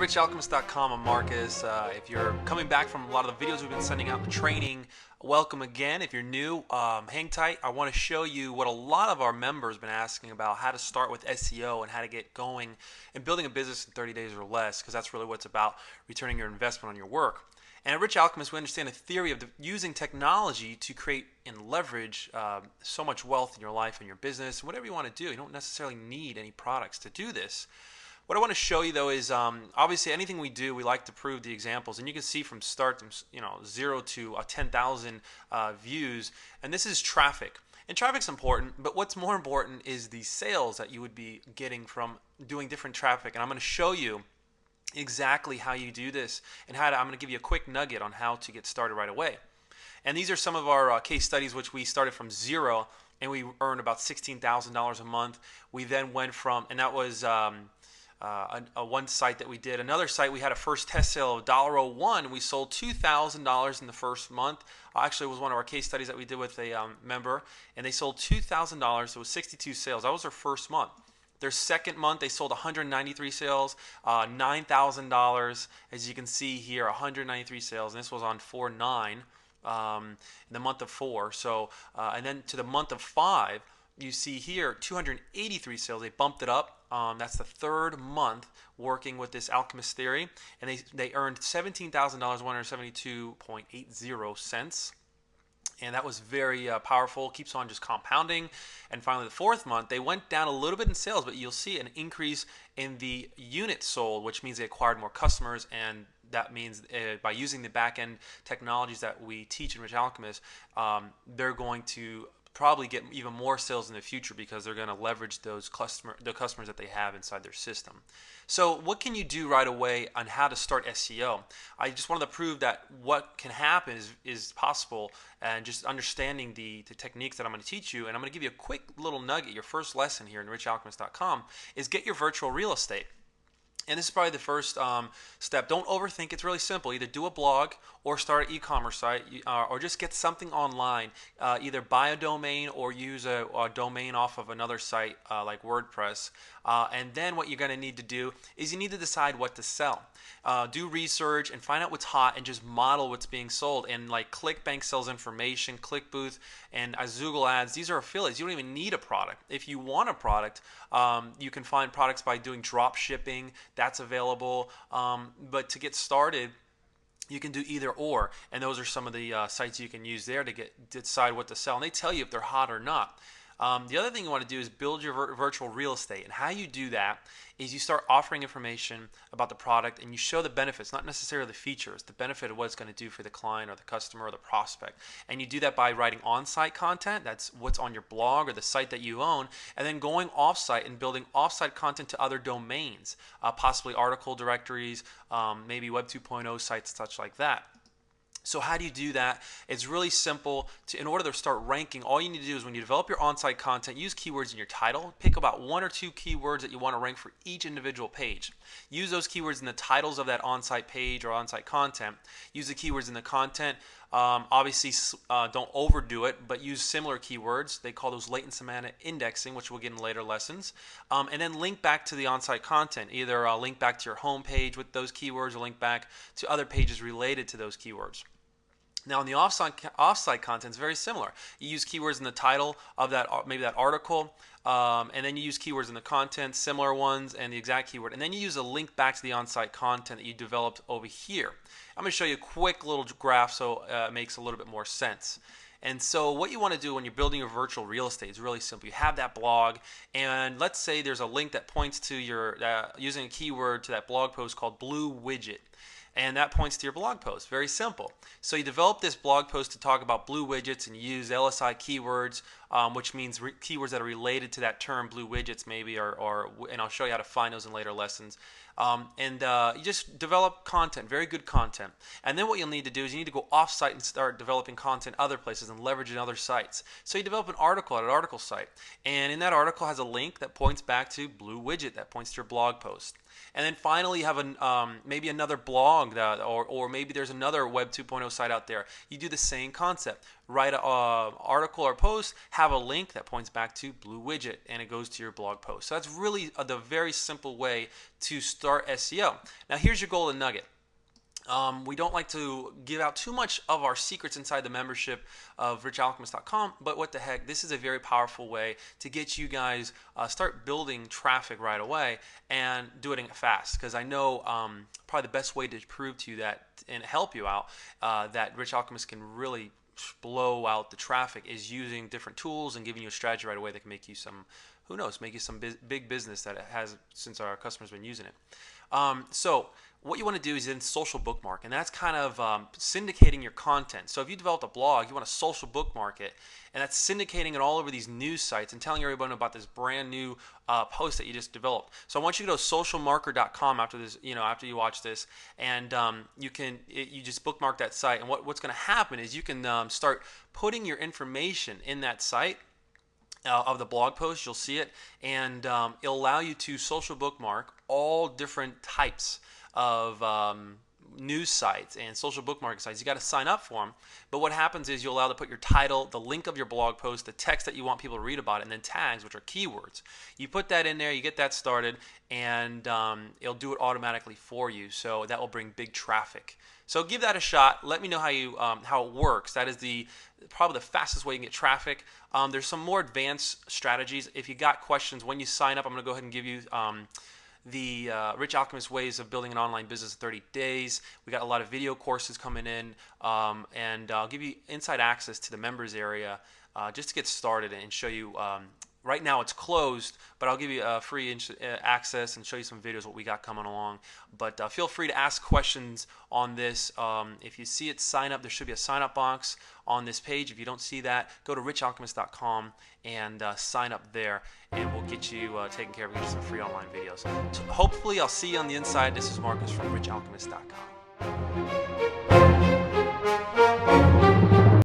richalchemist.com. I'm Marcus. If you're coming back from a lot of the videos we've been sending out in the training, welcome again. If you're new, hang tight. I want to show you what a lot of our members have been asking about, how to start with SEO and how to get going and building a business in 30 days or less, because that's really what it's about, returning your investment on your work. And at Rich Alchemist, we understand the theory of using technology to create and leverage so much wealth in your life and your business, and whatever you want to do. You don't necessarily need any products to do this. What I want to show you though is obviously anything we do, we like to prove the examples, and you can see from start to 0 to 10,000 views, and this is traffic. And traffic's important, but what's more important is the sales that you would be getting from doing different traffic. And I'm going to show you exactly how you do this, and I'm going to give you a quick nugget on how to get started right away. And these are some of our case studies, which we started from zero, and we earned about $16,000 a month. We then went from, and that was one site that we did. Another site, we had a first test sale of $1.01. We sold $2,000 in the first month. Actually, it was one of our case studies that we did with a member, and they sold $2,000. It was 62 sales. That was their first month. Their second month, they sold 193 sales, $9,000. As you can see here, 193 sales, and this was on 4/9, in the month of 4. So, and then to the month of 5, you see here 283 sales. They bumped it up. That's the third month working with this alchemist theory, and they earned $17,000, 172.80 cents. And that was very powerful. Keeps on just compounding. And finally, the fourth month, they went down a little bit in sales, but you'll see an increase in the units sold, which means they acquired more customers. And that means by using the back-end technologies that we teach in Rich Alchemist, they're going to probably get even more sales in the future because they're going to leverage the customers that they have inside their system. So what can you do right away on how to start SEO? I just wanted to prove that what can happen is possible, and just understanding the techniques that I'm going to teach you. And I'm going to give you a quick little nugget. Your first lesson here in richalchemist.com is get your virtual real estate. And this is probably the first step. Don't overthink. It's really simple. Either do a blog or start an e-commerce site, or just get something online. Either buy a domain or use a domain off of another site like WordPress. And then what you're going to need to do is you need to decide what to sell. Do research and find out what's hot, and just model what's being sold. And like ClickBank sells information, ClickBooth and Google Ads, these are affiliates. You don't even need a product. If you want a product, you can find products by doing drop shipping. That's available. But to get started, you can do either or, and those are some of the sites you can use there to decide what to sell. And they tell you if they're hot or not. The other thing you want to do is build your virtual real estate. And how you do that is you start offering information about the product, and you show the benefits, not necessarily the features, the benefit of what it's going to do for the client or the customer or the prospect. And you do that by writing on-site content. That's what's on your blog or the site that you own, and then going off-site and building off-site content to other domains, possibly article directories, maybe Web 2.0 sites, such like that. So how do you do that? It's really simple. In order to start ranking, all you need to do is when you develop your on-site content, use keywords in your title. Pick about 1 or 2 keywords that you want to rank for each individual page. Use those keywords in the titles of that on-site page or on-site content. Use the keywords in the content. Obviously, don't overdo it, but use similar keywords. They call those latent semantic indexing, which we'll get in later lessons. And then link back to the on-site content. Either link back to your home page with those keywords, or link back to other pages related to those keywords. Now, in the off-site content, it's very similar. You use keywords in the title of that, maybe that article, and then you use keywords in the content, similar ones, and the exact keyword. And then you use a link back to the on-site content that you developed over here. I'm going to show you a quick little graph so it makes a little bit more sense. And so what you want to do when you're building your virtual real estate is really simple. You have that blog, and let's say there's a link that points to your, using a keyword to that blog post called blue widget. And that points to your blog post. Very simple. So you develop this blog post to talk about blue widgets, and you use LSI keywords, which means keywords that are related to that term, blue widgets maybe, and I'll show you how to find those in later lessons. You just develop content, very good content. And then what you'll need to do is you need to go off-site and start developing content other places and leveraging other sites. So you develop an article at an article site, and in that article has a link that points back to blue widget, that points to your blog post. And then finally you have maybe another blog or maybe there's another Web 2.0 site out there. You do the same concept. Write an article or post, have have a link that points back to Blue Widget, and it goes to your blog post. So that's really the very simple way to start SEO. Now here's your golden nugget. We don't like to give out too much of our secrets inside the membership of richalchemist.com, but what the heck, this is a very powerful way to get you guys start building traffic right away and doing it fast, because I know probably the best way to prove to you that and help you out that Rich Alchemist can really blow out the traffic is using different tools and giving you a strategy right away that can make you some, who knows, make you some big business that it has since our customers been using it. So what you want to do is then social bookmark, and that's kind of syndicating your content. So if you developed a blog, you want to social bookmark it, and that's syndicating it all over these news sites and telling everyone about this brand new post that you just developed. So I want you to go to socialmarker.com after this, after you watch this, and you just bookmark that site. And what's going to happen is you can start putting your information in that site. Of the blog post, you'll see it, and it'll allow you to social bookmark all different types of news sites and social bookmark sites. You got to sign up for them, but what happens is you'll allow to put your title, the link of your blog post, the text that you want people to read about it, and then tags, which are keywords. You put that in there, you get that started, and it'll do it automatically for you. So that will bring big traffic. So give that a shot. Let me know how it works. That is probably the fastest way you can get traffic. There's some more advanced strategies. If you got questions when you sign up, I'm going to go ahead and give you the Rich Alchemist ways of building an online business in 30 days. We got a lot of video courses coming in, and I'll give you inside access to the members area just to get started and show you. Right now it's closed, but I'll give you free access and show you some videos what we got coming along. But feel free to ask questions on this. If you see it, sign up. There should be a sign up box on this page. If you don't see that, go to richalchemist.com and sign up there, and we'll get you taken care of. Get you some free online videos. So hopefully I'll see you on the inside. This is Marcus from richalchemist.com.